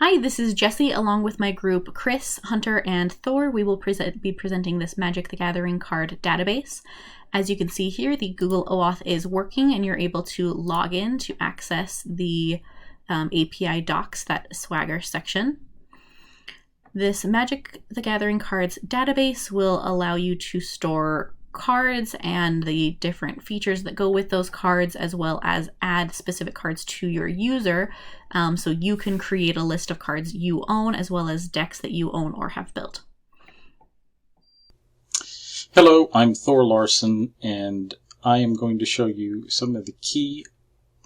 Hi, this is Jessie along with my group Chris, Hunter, and Thor. We will be presenting this Magic the Gathering card database. As you can see here, the Google OAuth is working and you're able to log in to access the API docs, that Swagger section. This Magic the Gathering cards database will allow you to store cards and the different features that go with those cards, as well as add specific cards to your user, so you can create a list of cards you own as well as decks that you own or have built. Hello, I'm Thor Larson, and I am going to show you some of the key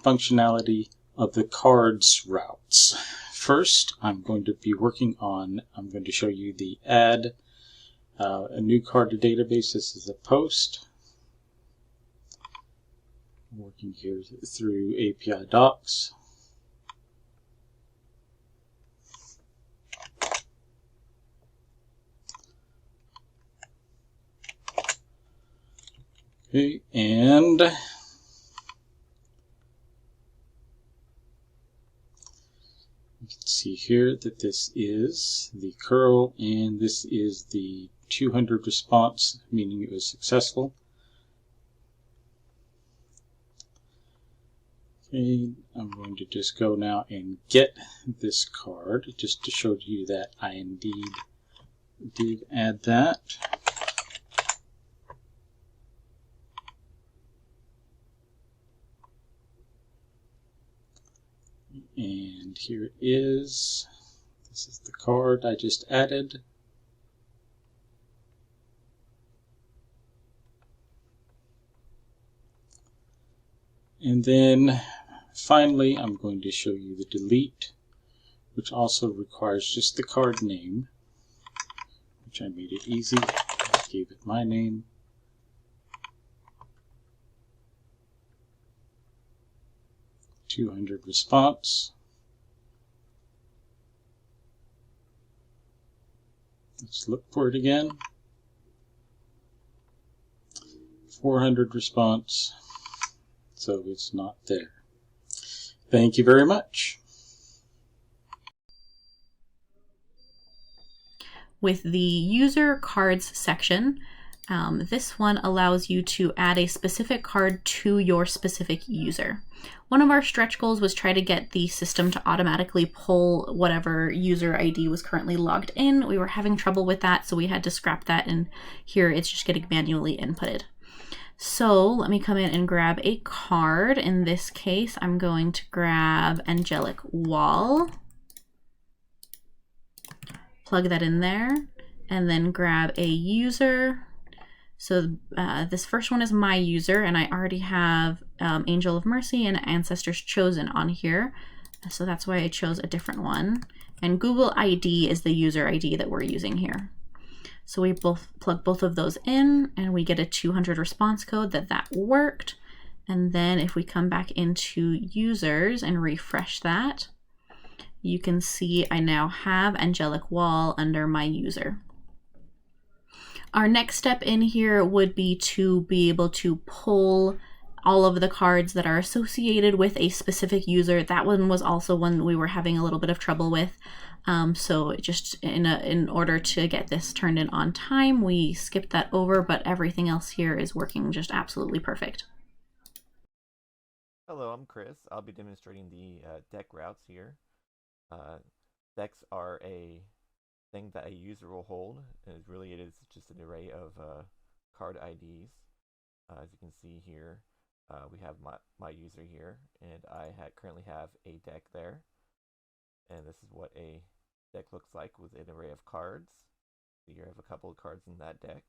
functionality of the cards routes. First, I'm going to show you the add a new card to database. This is a post. I'm working here through API docs. Okay, and you can see here that this is the curl and this is the 200 response, meaning it was successful. Okay, I'm going to just go now and get this card just to show you that I indeed did add that. And here it is. This is the card I just added. And then finally, I'm going to show you the delete, which also requires just the card name, which I made it easy. I gave it my name. $200 response. Let's look for it again. 400 response. So it's not there. Thank you very much. With the user cards section, this one allows you to add a specific card to your specific user. One of our stretch goals was try to get the system to automatically pull whatever user ID was currently logged in. We were having trouble with that, so we had to scrap that, and here it's just getting manually inputted. So let me come in and grab a card. In this case, I'm going to grab Angelic Wall, plug that in there, and then grab a user. So this first one is my user, and I already have Angel of Mercy and Ancestors Chosen on here. So that's why I chose a different one. And Google ID is the user ID that we're using here. So we plug both of those in, and we get a 200 response code that worked. And then if we come back into users and refresh that, you can see I now have Angelic Wall under my user. Our next step in here would be to be able to pull all of the cards that are associated with a specific user. That one was also one we were having a little bit of trouble with. So just in order to get this turned in on time, we skipped that over, but everything else here is working just absolutely perfect. Hello, I'm Chris. I'll be demonstrating the deck routes here. Decks are a thing that a user will hold, and it is just an array of card IDs. As you can see here, we have my user here, and I currently have a deck there. And this is what a deck looks like with an array of cards. So here I have a couple of cards in that deck.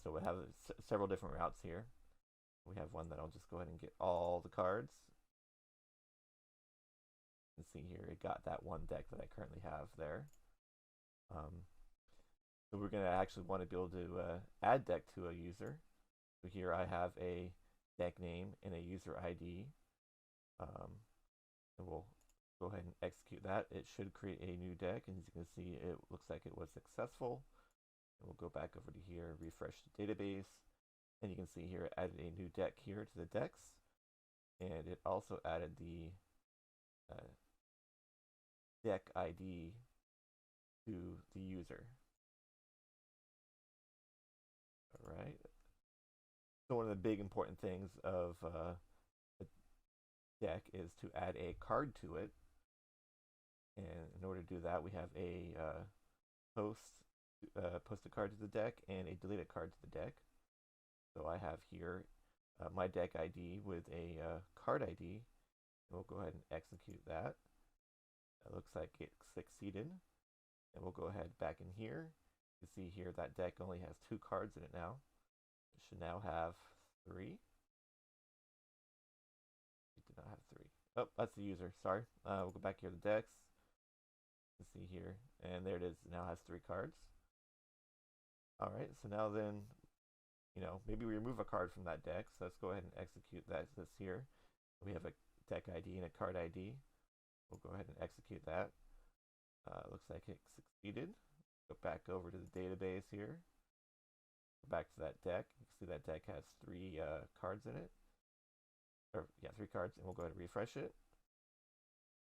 So we have several different routes here. We have one that I'll just go ahead and get all the cards. You can see here it got that one deck that I currently have there. So we're going to actually want to be able to add deck to a user. So here I have a deck name and a user ID. And we'll go ahead and execute that. It should create a new deck, and as you can see, it looks like it was successful. And we'll go back over to here, refresh the database, and you can see here it added a new deck here to the decks, and it also added the deck ID to the user. All right. So one of the big important things of a deck is to add a card to it. And in order to do that, we have a post a card to the deck and a delete a card to the deck. So I have here my deck ID with a card ID. We'll go ahead and execute that. It looks like it succeeded. And we'll go ahead back in here. You can see here that deck only has 2 cards in it now. It should now have 3. It did not have 3. Oh, that's the user. Sorry. We'll go back here to the decks. You can see here. And there it is. It now has 3 cards. All right. So now then, maybe we remove a card from that deck. So let's go ahead and execute that. This here. We have a deck ID and a card ID. We'll go ahead and execute that. Looks like it succeeded. Go back over to the database here. Go back to that deck. You can see that deck has 3 cards in it. 3 cards, and we'll go ahead and refresh it.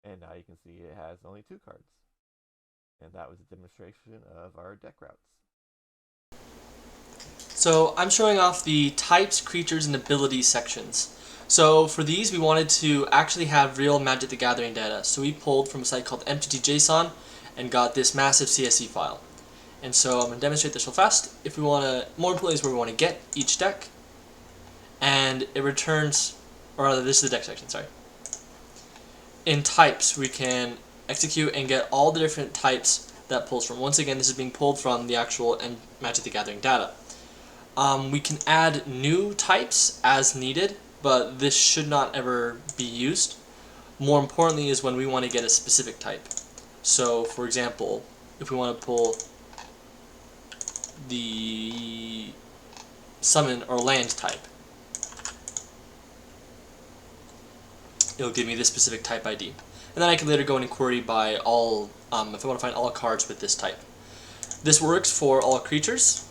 And now you can see it has only 2 cards. And that was a demonstration of our deck routes. So I'm showing off the types, creatures, and abilities sections. So for these, we wanted to actually have real Magic the Gathering data. So we pulled from a site called MTG JSON and got this massive CSV file. And so I'm going to demonstrate this real fast. If we want to, more importantly is where we want to get each deck. And it returns, or rather this is the deck section, sorry. In types, we can execute and get all the different types that pulls from. Once again, this is being pulled from the actual Magic the Gathering data. We can add new types as needed, but this should not ever be used. More importantly is when we want to get a specific type. So, for example, if we want to pull the summon or land type, it'll give me this specific type ID. And then I can later go and query by all, if I want to find all cards with this type. This works for all creatures.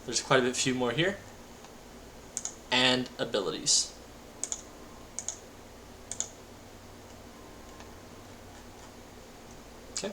There's quite a few more here. And abilities. Okay.